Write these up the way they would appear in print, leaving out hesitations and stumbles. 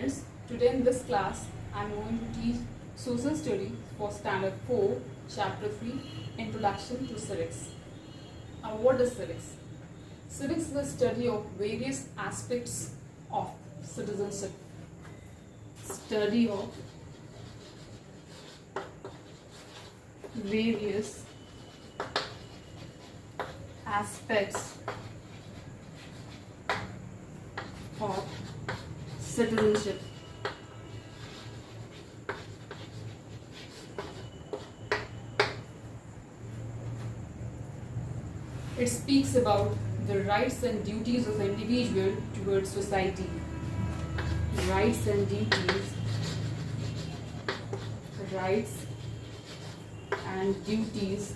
Friends, today in this class I am going to teach Social Studies for Standard 4, Chapter 3, Introduction to Civics. Now what is civics? Civics is the study of various aspects of citizenship. Study of various aspects of citizenship. It speaks about the rights and duties of the individual towards society. Rights and duties. Rights and duties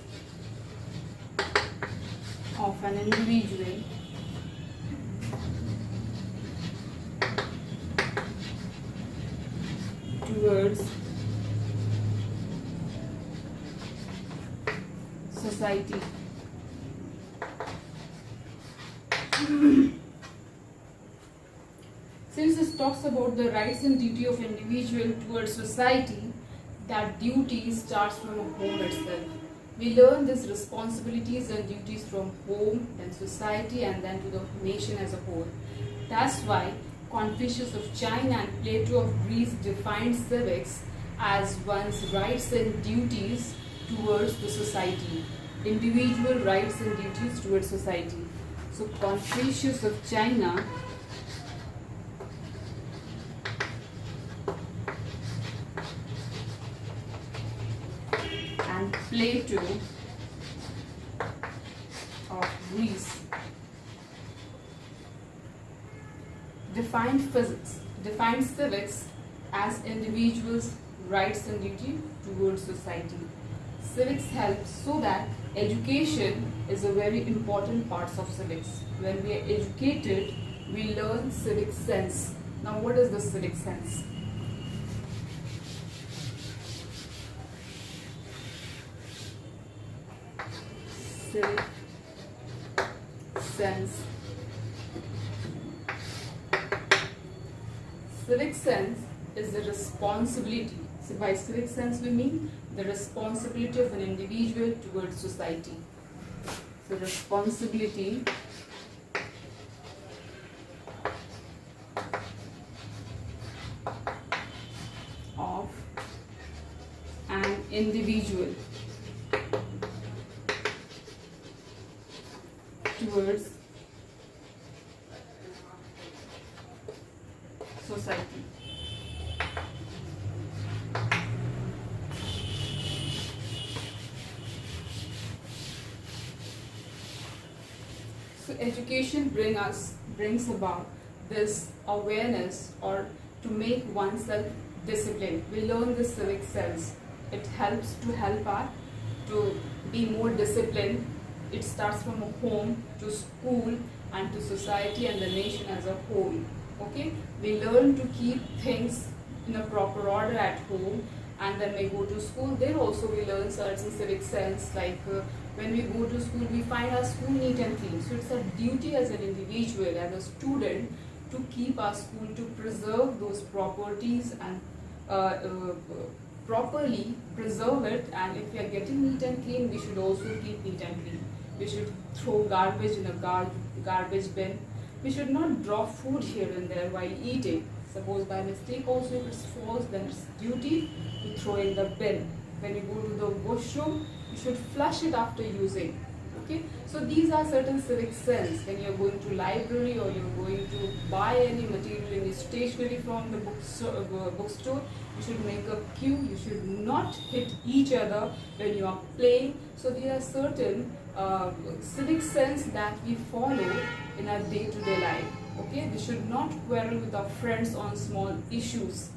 of an individual towards society. Since this talks about the rights and duty of individual towards society, that duty starts from home itself. We learn these responsibilities and duties from home, then society, and then to the nation as a whole. That's why Confucius of China and Plato of Greece defined civics as one's rights and duties towards the society. Individual rights and duties towards society. So Confucius of China and Plato of Greece defined civics as individuals' rights and duty towards society. Civics helps so that education is a very important part of civics. When we are educated, we learn civic sense. Now, what is the civic sense? Civic sense. Civic sense is the responsibility. So by civic sense we mean the responsibility of an individual towards society. So responsibility of an individual towards society. So education brings about this awareness, or to make oneself disciplined. We learn this civic sense. It helps to be more disciplined. It starts from a home to school and to society and the nation as a whole. Okay, we learn to keep things in a proper order at home, and then we go to school. There also we learn certain civic sense, like when we go to school, we find our school neat and clean. So it's a duty as an individual, as a student, to keep our school, to preserve those properties and properly preserve it. And if we are getting neat and clean, we should also keep neat and clean. We should throw garbage in a garbage bin. We should not drop food here and there while eating. Suppose by mistake also if it falls, then it's duty to throw in the bin. When you go to the washroom, you should flush it after using. Okay, so these are certain civic sense. When you're going to library or you're going to buy any material, any stationery from the bookstore, you should make a queue. You should not hit each other when you are playing. So there are certain civic sense that we follow in our day-to-day life. Okay, we should not quarrel with our friends on small issues.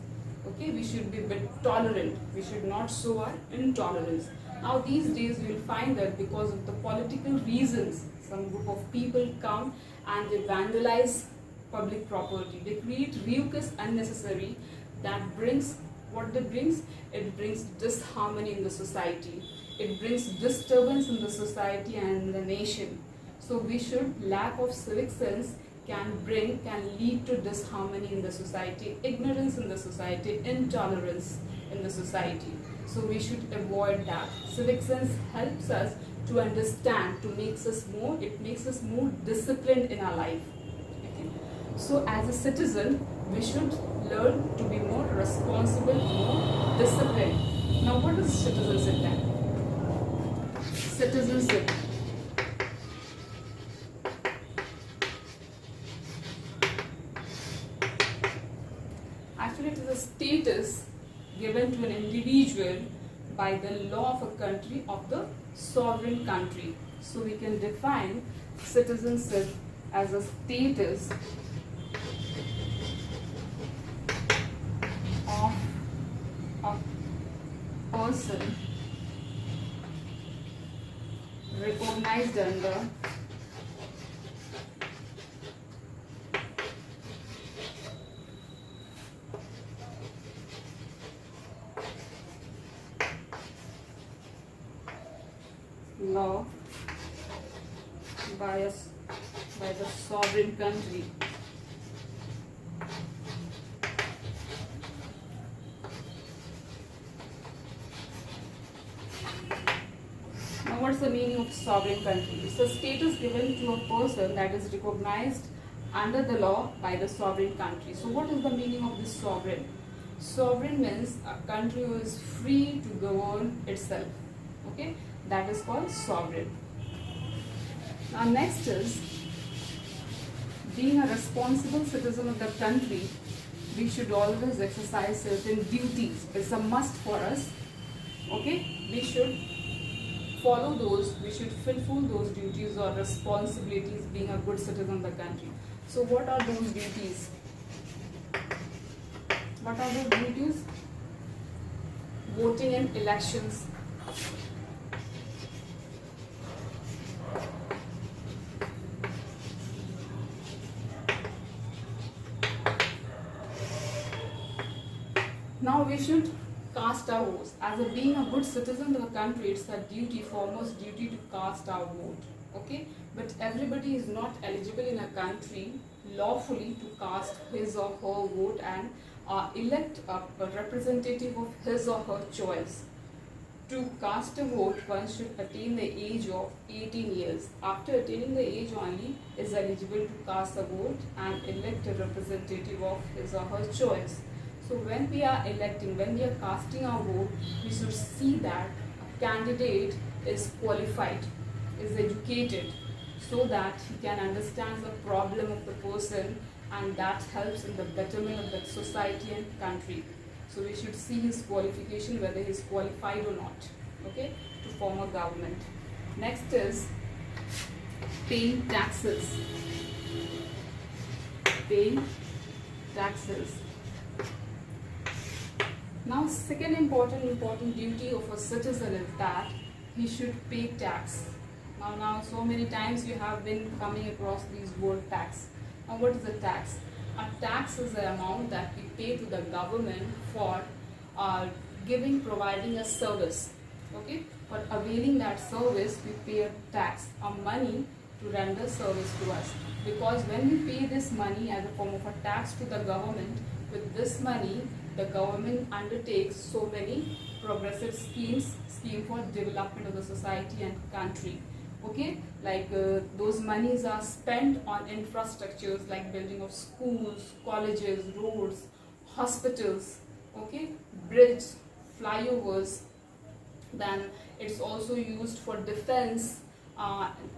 Okay, we should be a bit tolerant. We should not show our intolerance. Now these days you will find that because of the political reasons, some group of people come and they vandalize public property. They create ruckus unnecessary. That brings what it brings? It brings disharmony in the society. It brings disturbance in the society and the nation. So we should, lack of civic sense can lead to disharmony in the society, ignorance in the society, intolerance in the society. So we should avoid that. Civic sense helps us to understand, it makes us more disciplined in our life. Okay. So as a citizen, we should learn to be more responsible, more disciplined. Now what is citizenship then? Citizenship. Actually, it is a status given to an individual by the law of a country, of the sovereign country. So we can define citizenship as a status of a person recognized under law by the sovereign country. Now what's the meaning of sovereign country? It's a status given to a person that is recognized under the law by the sovereign country. So what is the meaning of this sovereign? Sovereign means a country who is free to govern itself. Okay, that is called sovereign. Now next is, being a responsible citizen of the country, we should always exercise certain duties. It's a must for us. Okay, we should follow those, we should fulfill those duties or responsibilities being a good citizen of the country. So what are those duties? What are those duties? Voting in elections. Now we should cast our votes. As being a good citizen of the country, it's a duty, foremost duty to cast our vote. Okay, but everybody is not eligible in a country lawfully to cast his or her vote and elect a representative of his or her choice. To cast a vote, one should attain the age of 18 years. After attaining the age only, is eligible to cast a vote and elect a representative of his or her choice. So when we are electing, when we are casting our vote, we should see that a candidate is qualified, is educated, so that he can understand the problem of the person, and that helps in the betterment of the society and country. So we should see his qualification, whether he is qualified or not, okay, to form a government. Next is paying taxes. Paying taxes. Now, second important duty of a citizen is that he should pay tax. Now, so many times you have been coming across these word tax. Now, what is a tax? A tax is the amount that we pay to the government for providing a service. Okay, for availing that service, we pay a tax, a money to render service to us. Because when we pay this money as a form of a tax to the government, with this money, the government undertakes so many progressive schemes for development of the society and country. Okay, like those monies are spent on infrastructures like building of schools, colleges, roads, hospitals, okay, bridge, flyovers. Then it's also used for defense,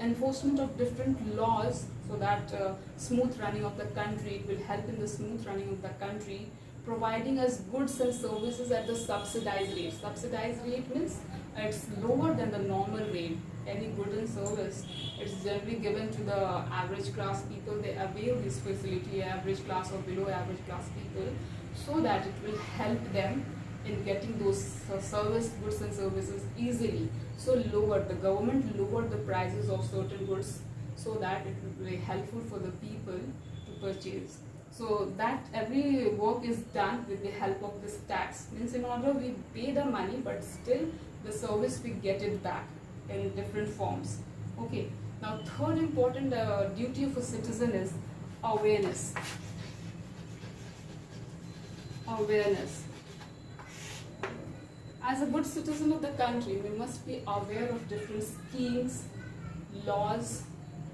enforcement of different laws, so that smooth running of the country, it will help in the smooth running of the country. Providing us goods and services at the subsidized rate. Subsidized rate means it's lower than the normal rate. Any good and service, it's generally given to the average class people. They avail this facility, average class or below average class people, so that it will help them in getting those goods and services easily. So the government lowered the prices of certain goods, so that it will be helpful for the people to purchase. So that every work is done with the help of this tax. Means in order we pay the money, but still the service we get it back in different forms. Okay. Now third important duty of a citizen is Awareness. Awareness. As a good citizen of the country, we must be aware of different schemes, laws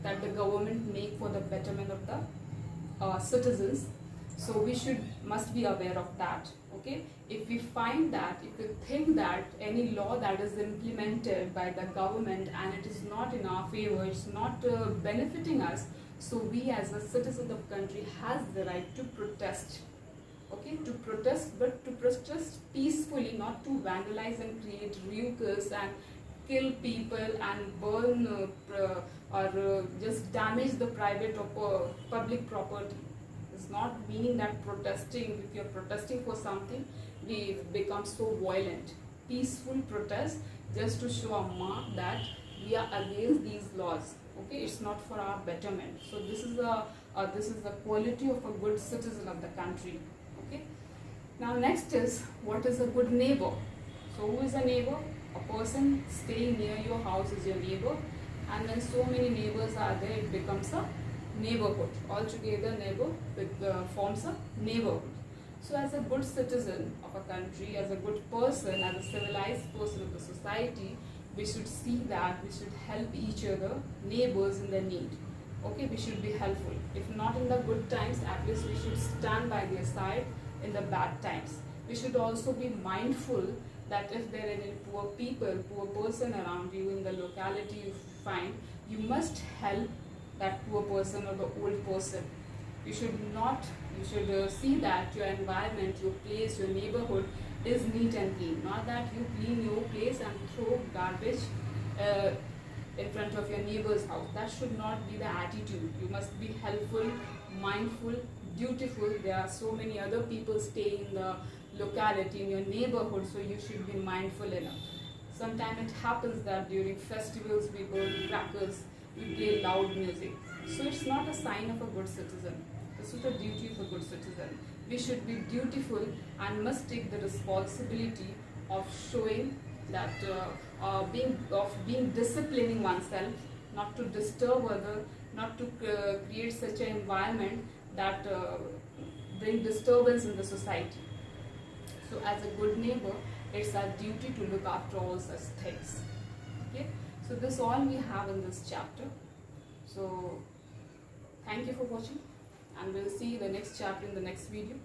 that the government make for the betterment of the citizens. So we must be aware of that. Okay, if we find that, if we think that any law that is implemented by the government and it is not in our favor, it's not benefiting us, so we as a citizen of the country has the right to protest. Okay, to protest, but to protest peacefully, not to vandalize and create ruckus and kill people and burn or just damage the private or public property. It's not meaning that protesting, if you're protesting for something, we become so violent. Peaceful protest just to show a mark that we are against these laws. Okay, it's not for our betterment. So this is the quality of a good citizen of the country. Okay. Now next is, what is a good neighbor? So who is a neighbor? A person staying near your house is your neighbor, and when so many neighbors are there, it becomes a neighborhood. Altogether, neighbor forms a neighborhood. So as a good citizen of a country, as a good person, as a civilized person of the society, we should see that we should help each other, neighbors in their need. Okay, we should be helpful. If not in the good times, at least we should stand by their side in the bad times. We should also be mindful that if there are any poor people, poor person around you in the locality you find, you must help that poor person or the old person. You should see that your environment, your place, your neighborhood is neat and clean. Not that you clean your place and throw garbage in front of your neighbor's house. That should not be the attitude. You must be helpful, mindful, dutiful. There are so many other people staying in the locality, in your neighborhood, so you should be mindful enough. Sometimes it happens that during festivals we burn crackers, we play loud music. So it's not a sign of a good citizen. This is the duty of a good citizen. We should be dutiful and must take the responsibility of showing that being disciplining oneself, not to disturb others, not to create such an environment that bring disturbance in the society. So as a good neighbor, it's our duty to look after all such things. Okay, so this all we have in this chapter. So thank you for watching, and we'll see the next chapter in the next video.